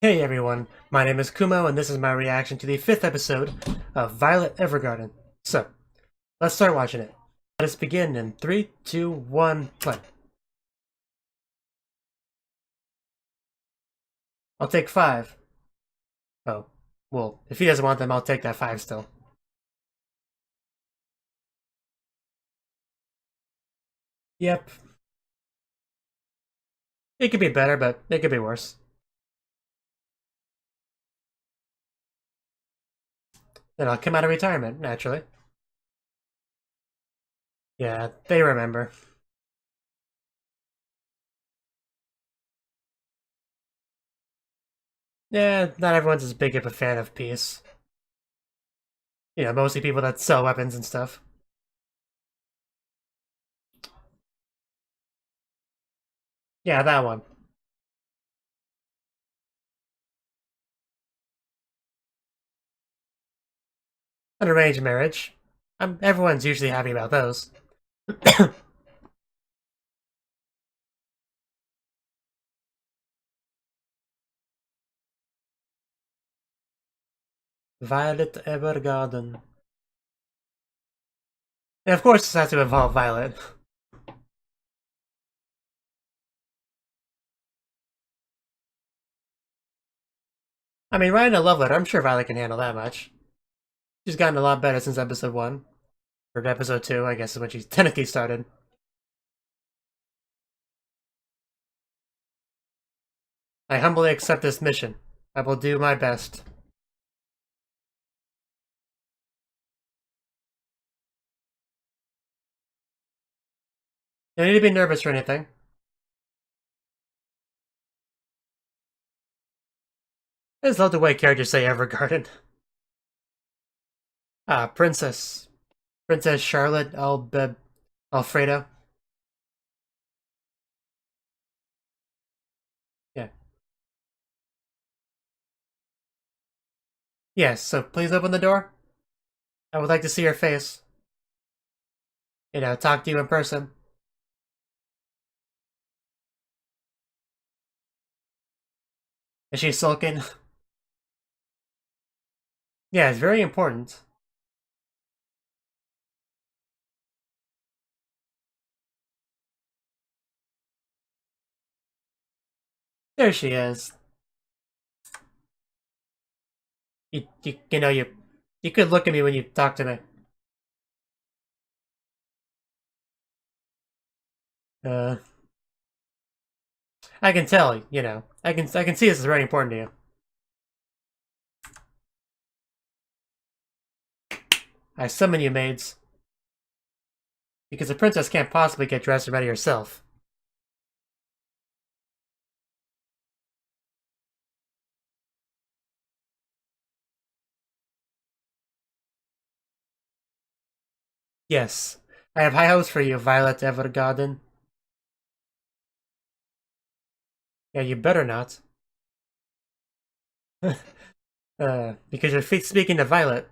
Hey everyone, my name is Kumo and this is my reaction to the 5th episode of Violet Evergarden. So, let's start watching it. Let us begin in 3, 2, 1, play. I'll take 5. Oh, well, if he doesn't want them, I'll take that 5 still. Yep. It could be better, but it could be worse. Then I'll come out of retirement, naturally. Yeah, they remember. Yeah, not everyone's as big of a fan of peace. You know, mostly people that sell weapons and stuff. Yeah, that one. An arranged marriage. Everyone's usually happy about those. Violet Evergarden. And of course, this has to involve Violet. I mean, writing a love letter, I'm sure Violet can handle that much. She's gotten a lot better since episode 1. Or episode 2, I guess, is when she technically started. I humbly accept this mission. I will do my best. You don't need to be nervous or anything. I just love the way characters say Evergarden. Princess. Princess Charlotte Alfredo. Yeah. Yes, so please open the door. I would like to see your face. You know, talk to you in person. Is she sulking? Yeah, it's very important. There she is. You could look at me when you talk to me. Uh, I can tell, you know. I can see this is very important to you. I summon you, maids. Because the princess can't possibly get dressed and ready herself. Yes. I have high hopes for you, Violet Evergarden. Yeah, you better not. Because you're speaking to Violet,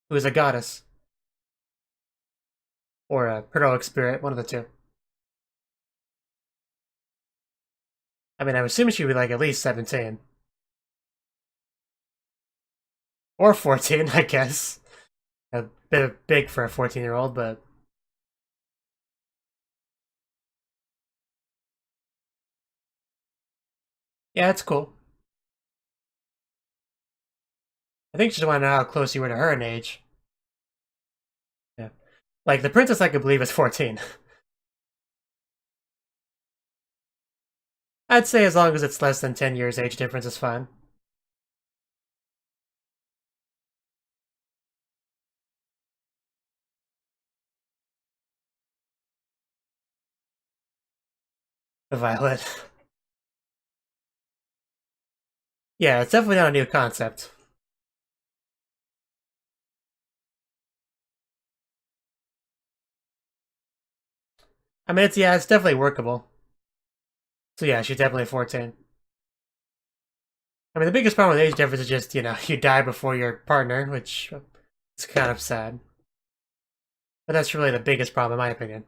who is a goddess. Or a heroic spirit, one of the two. I mean, I'm assuming she'd be like at least 17. Or 14, I guess. A bit big for a 14-year-old, but... Yeah, it's cool. I think she just want to know how close you were to her in age. Yeah. Like, the princess I could believe is 14. I'd say as long as it's less than 10 years age difference is fine. Violet. Yeah, it's definitely not a new concept. I mean, it's definitely workable. So yeah, she's definitely 14. I mean, the biggest problem with age difference is just, you know, you die before your partner, which is kind of sad. But that's really the biggest problem, in my opinion.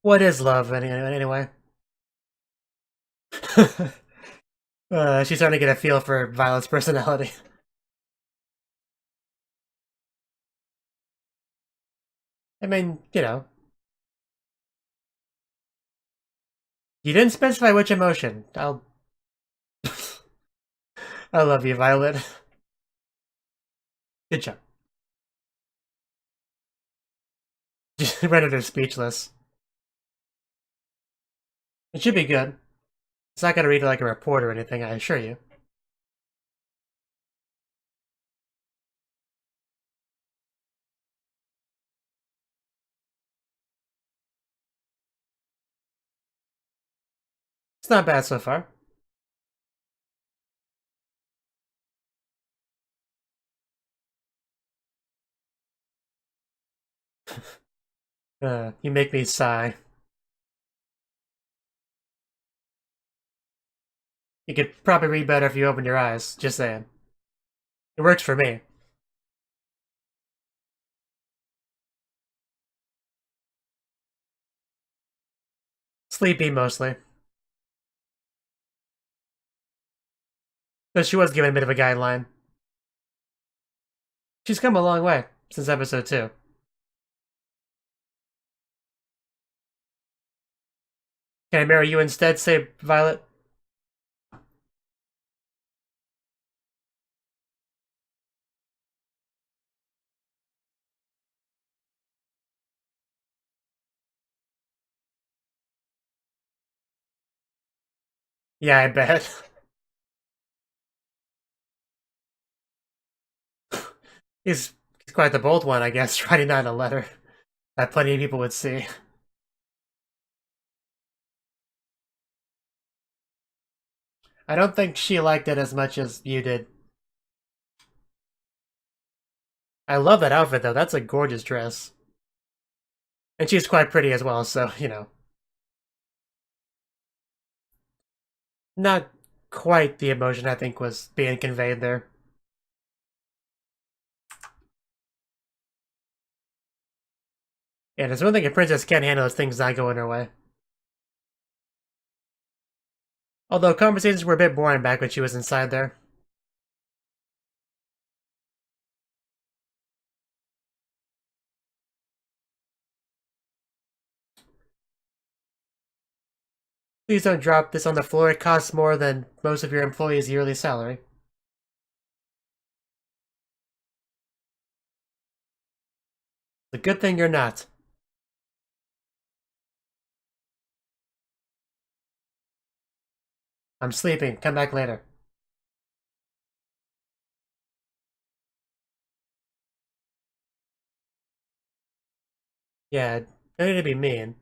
What is love anyway? She's starting to get a feel for Violet's personality. I mean, you know, you didn't specify which emotion. I love you, Violet. Good job. Just rendered her speechless. It should be good. It's not gonna read it like a report or anything, I assure you. It's not bad so far. You make me sigh. You could probably read better if you open your eyes, just saying. It works for me. Sleepy, mostly. But she was given a bit of a guideline. She's come a long way since episode 2. Can I marry you instead, say Violet? Yeah, I bet. He's quite the bold one, I guess, writing that in a letter that plenty of people would see. I don't think she liked it as much as you did. I love that outfit, though. That's a gorgeous dress. And she's quite pretty as well, so, you know. Not quite the emotion I think was being conveyed there. And there's one thing a princess can't handle is things not going her way. Although conversations were a bit boring back when she was inside there. Please don't drop this on the floor. It costs more than most of your employees' yearly salary. It's a good thing you're not. I'm sleeping. Come back later. Yeah, no need to be mean.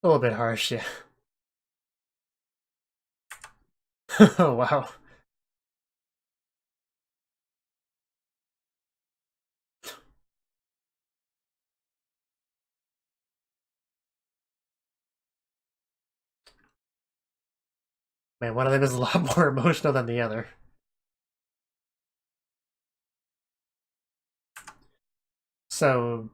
A little bit harsh, yeah. Oh, wow. Man, one of them is a lot more emotional than the other. So...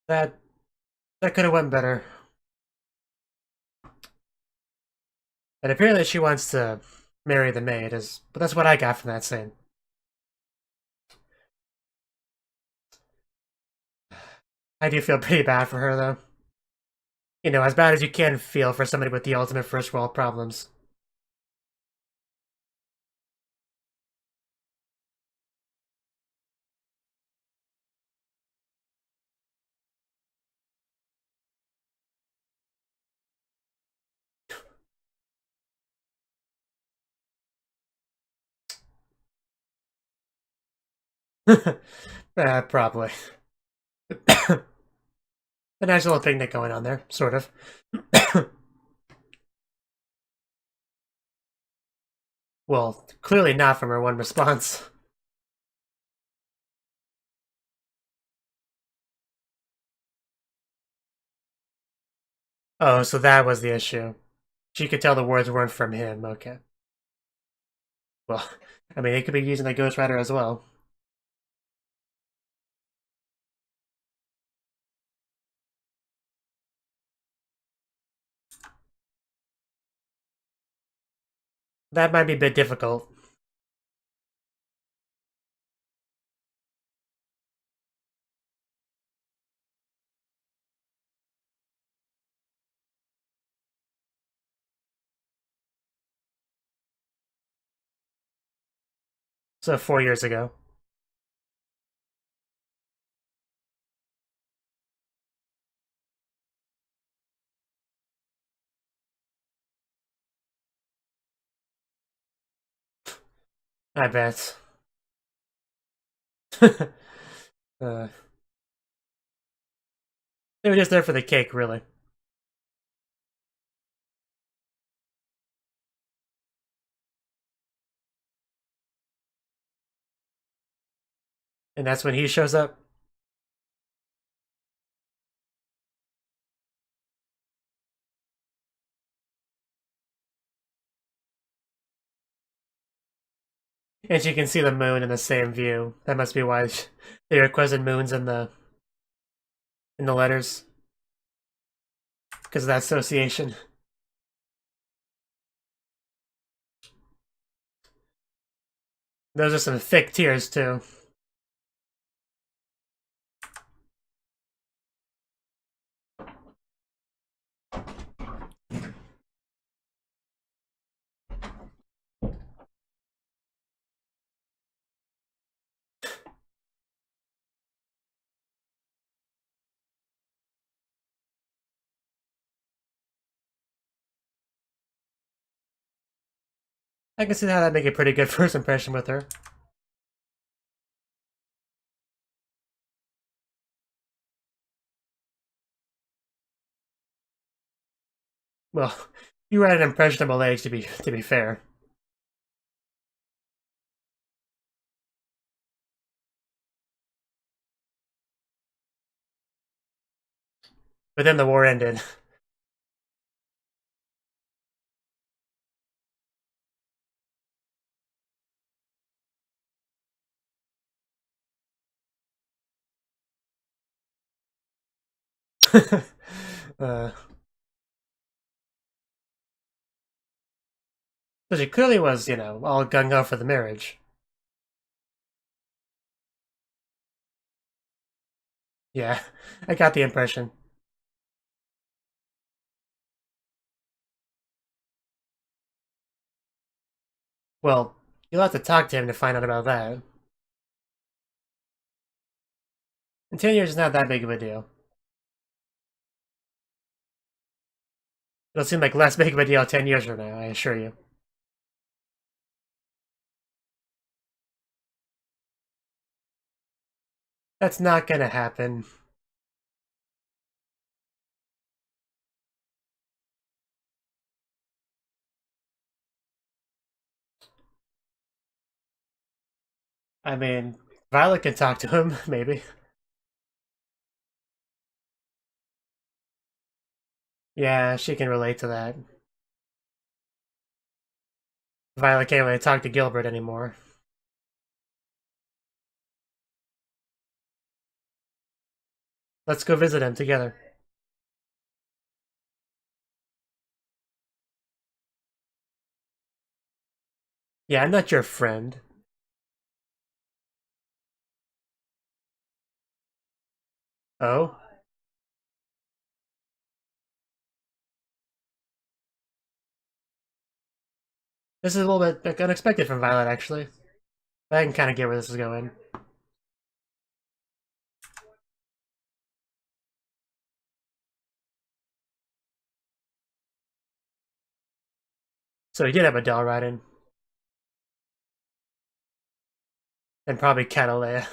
That could have went better. And apparently she wants to marry the maid, but that's what I got from that scene. I do feel pretty bad for her, though. You know, as bad as you can feel for somebody with the ultimate first world problems. Probably. A nice little picnic going on there, sort of. Well, clearly not from her one response. Oh, so that was the issue. She could tell the words weren't from him. Okay. Well, I mean, he could be using the ghostwriter as well. That might be a bit difficult. So 4 years ago. I bet. uh, they were just there for the cake, really. And that's when he shows up. And she can see the moon in the same view. That must be why they requested moons in the letters. Because of that association. Those are some thick tears, too. I can see how that'd make a pretty good first impression with her. Well, you were at an impressionable age, to be fair. But then the war ended. uh, so she clearly was, all gung-ho for the marriage. Yeah, I got the impression. Well, you'll have to talk to him to find out about that. And 10 years is not that big of a deal. It'll seem like less big of a deal 10 years from now, I assure you. That's not gonna happen. I mean, Violet can talk to him, maybe. Yeah, she can relate to that. Violet can't really talk to Gilbert anymore. Let's go visit him together. Yeah, I'm not your friend. Oh? This is a little bit like, unexpected from Violet, actually. But I can kind of get where this is going. So he did have a doll riding. And probably Catalea.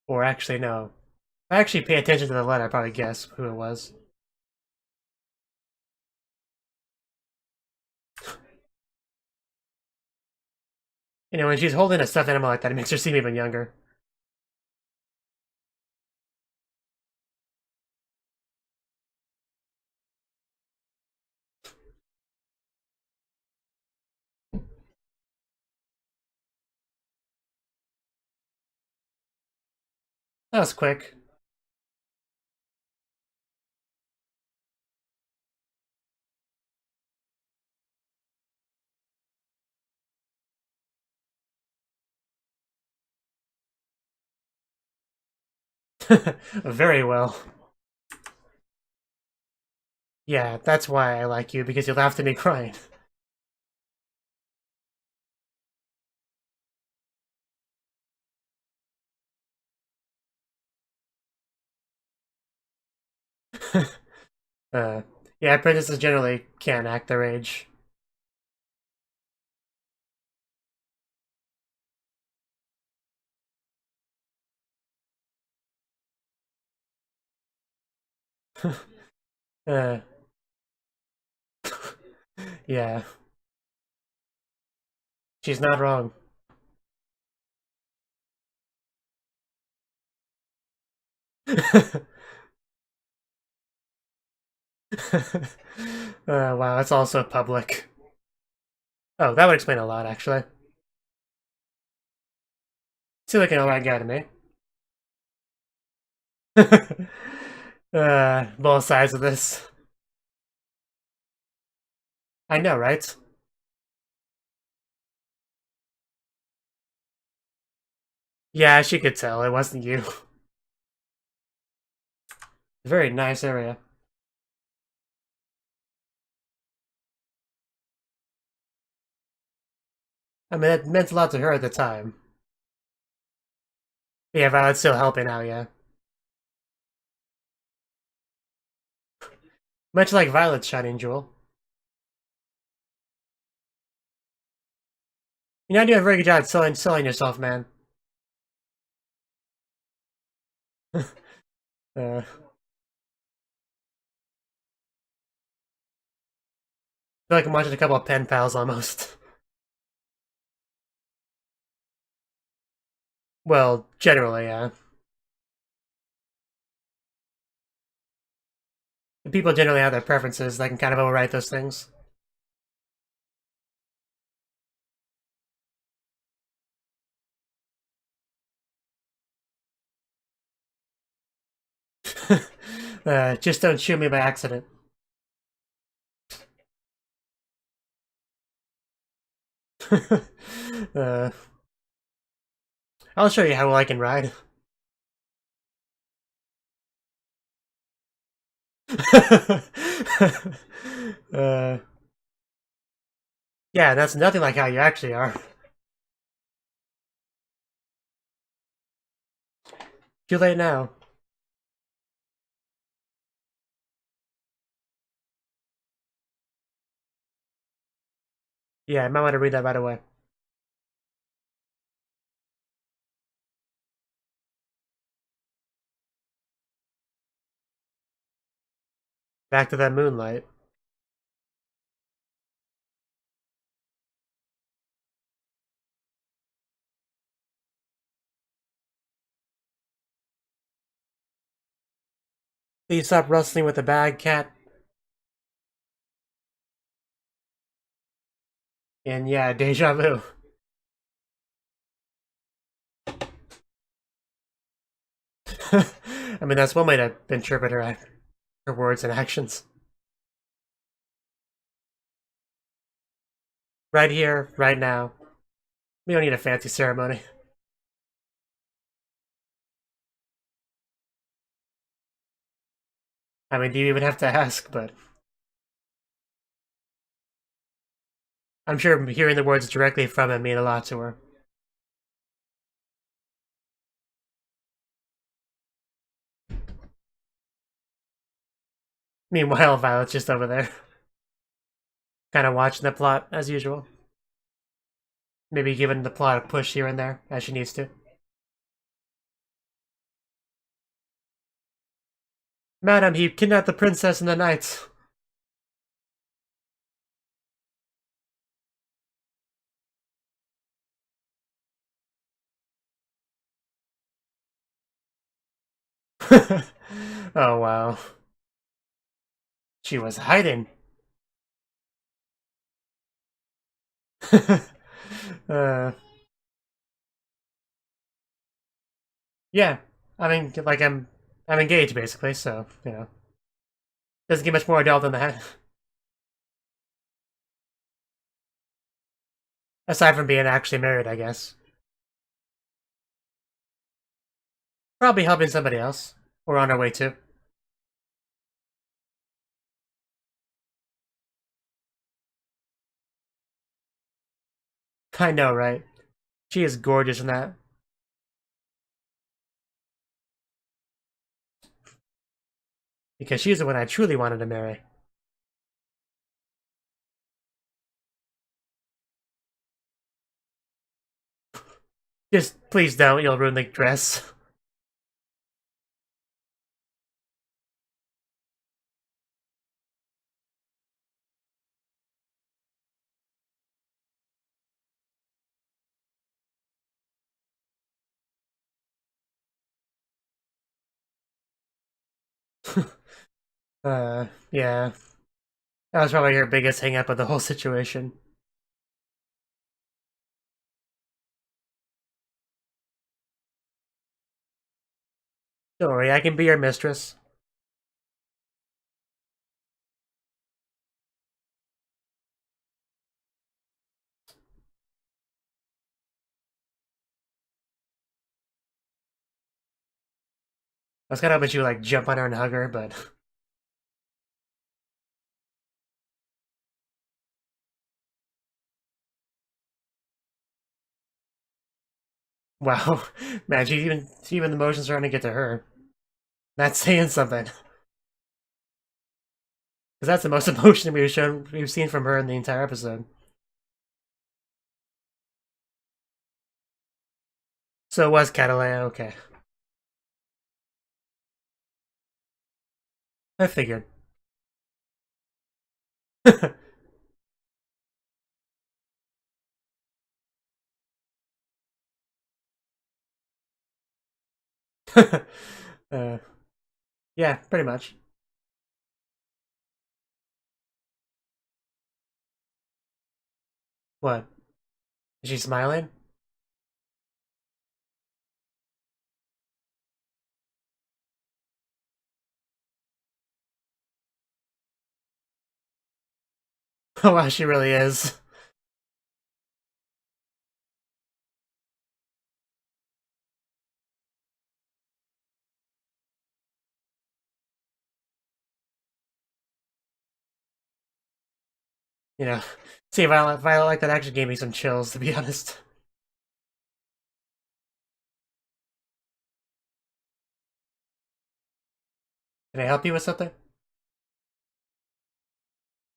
Or actually, no. If I actually pay attention to the letter, I'd probably guess who it was. When she's holding a stuffed animal like that, it makes her seem even younger. That was quick. Very well. Yeah, that's why I like you, because you laughed at me crying. uh, yeah, princesses generally can't act their age. uh, yeah, she's not wrong. Wow, it's also public. Oh, that would explain a lot, actually. See, like an alright guy to me. Both sides of this. I know, right? Yeah, she could tell it wasn't you. Very nice area. I mean, it meant a lot to her at the time. Yeah, Violet's still helping out, yeah. Much like Violet's shining jewel. You're not doing a very good job selling yourself, man. uh, feel like I'm watching a couple of pen pals almost. Well, generally, yeah. People generally have their preferences. They can kind of overwrite those things. Just don't shoot me by accident. uh, I'll show you how well I can ride. uh, yeah, that's nothing like how you actually are. Too late now. Yeah, I might want to read that right away. Back to that moonlight. Please stop rustling with the bag, cat. And yeah, deja vu. I mean, that's one way to interpret her words and actions. Right here, right now. We don't need a fancy ceremony. I mean, do you even have to ask? But I'm sure hearing the words directly from him mean a lot to her. Meanwhile, Violet's just over there, kind of watching the plot as usual. Maybe giving the plot a push here and there as she needs to. Madam, he kidnapped the princess and the knights. Oh wow. She was hiding. uh, yeah. I mean, like I'm engaged basically, so you know, doesn't get much more adult than that. Aside from being actually married, I guess. Probably helping somebody else. We're on our way to. I know, right? She is gorgeous in that. Because she's the one I truly wanted to marry. Just please don't, you'll ruin the dress. Yeah. That was probably her biggest hang up of the whole situation. Don't worry, I can be your mistress. I was kinda hoping she would like jump on her and hug her, but wow. Man, even the motion's starting to get to her. That's saying something. Because that's the most emotion we've seen from her in the entire episode. So it was Catalan, okay. I figured. uh, yeah, pretty much. What? Is she smiling? Oh wow, she really is. You know, see, Violet like that actually gave me some chills, to be honest. Can I help you with something?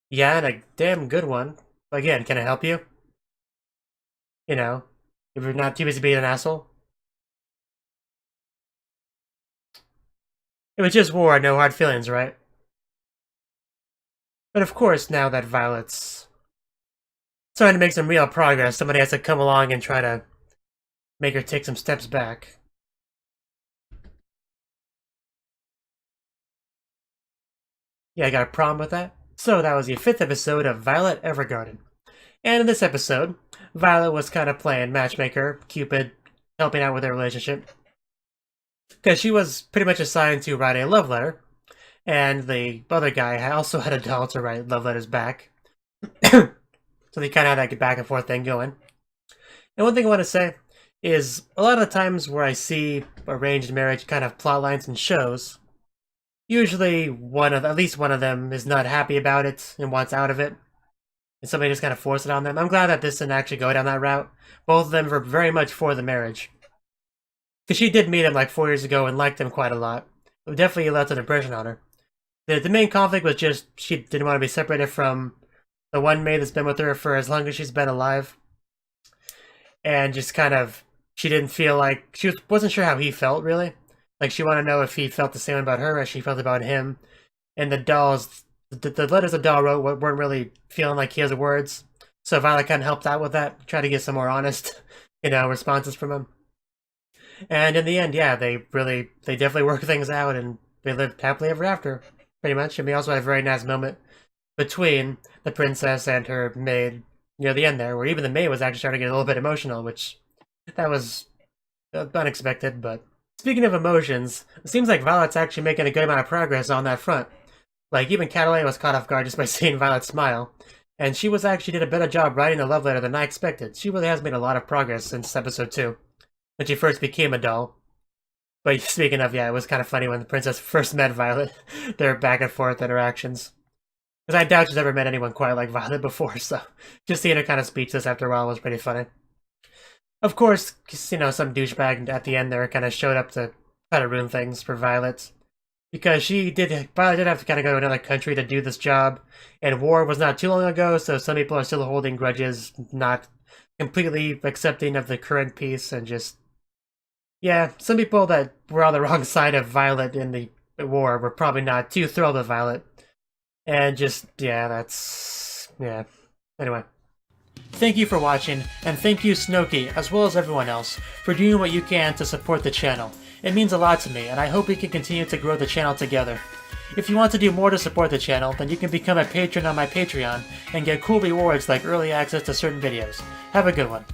Yeah, and a damn good one. Again, can I help you? You know, if you're not too busy being an asshole. It was just war, no hard feelings, right? But of course, now that Violet's starting to make some real progress, somebody has to come along and try to make her take some steps back. Yeah, I got a problem with that. So that was the 5th episode of Violet Evergarden. And in this episode, Violet was kind of playing matchmaker, Cupid, helping out with their relationship. Because she was pretty much assigned to write a love letter, and the other guy also had a doll to write love letters back. So they kind of had that back and forth thing going. And one thing I want to say is a lot of the times where I see arranged marriage kind of plot lines in shows, usually at least one of them is not happy about it and wants out of it, and somebody just kind of force it on them. I'm glad that this didn't actually go down that route. Both of them were very much for the marriage. Because she did meet him like 4 years ago and liked him quite a lot. It definitely left an impression on her. The main conflict was just she didn't want to be separated from the one maid that's been with her for as long as she's been alive. And just kind of, she didn't feel like, wasn't sure how he felt really. Like she wanted to know if he felt the same about her as she felt about him. And the letters the doll wrote weren't really feeling like his words. So Violet kind of helped out with that, tried to get some more honest, responses from him. And in the end, yeah, they definitely worked things out and they lived happily ever after, pretty much. And we also had a very nice moment between the princess and her maid near the end there, where even the maid was actually starting to get a little bit emotional, which that was unexpected, but Speaking of emotions, it seems like Violet's actually making a good amount of progress on that front. Like, even Catalina was caught off guard just by seeing Violet smile. And she actually did a better job writing the love letter than I expected. She really has made a lot of progress since episode 2, when she first became a doll. But speaking of, yeah, it was kind of funny when the princess first met Violet, their back and forth interactions. Because I doubt she's ever met anyone quite like Violet before, so just seeing her kind of speechless after a while was pretty funny. Of course, you know, some douchebag at the end there kind of showed up to try to ruin things for Violet. Because Violet did have to kind of go to another country to do this job, and war was not too long ago, so some people are still holding grudges, not completely accepting of the current peace, and just... Yeah, some people that were on the wrong side of Violet in the war were probably not too thrilled with Violet. And just, yeah, that's... yeah. Anyway. Thank you for watching, and thank you Cnouki, as well as everyone else, for doing what you can to support the channel. It means a lot to me, and I hope we can continue to grow the channel together. If you want to do more to support the channel, then you can become a patron on my Patreon, and get cool rewards like early access to certain videos. Have a good one.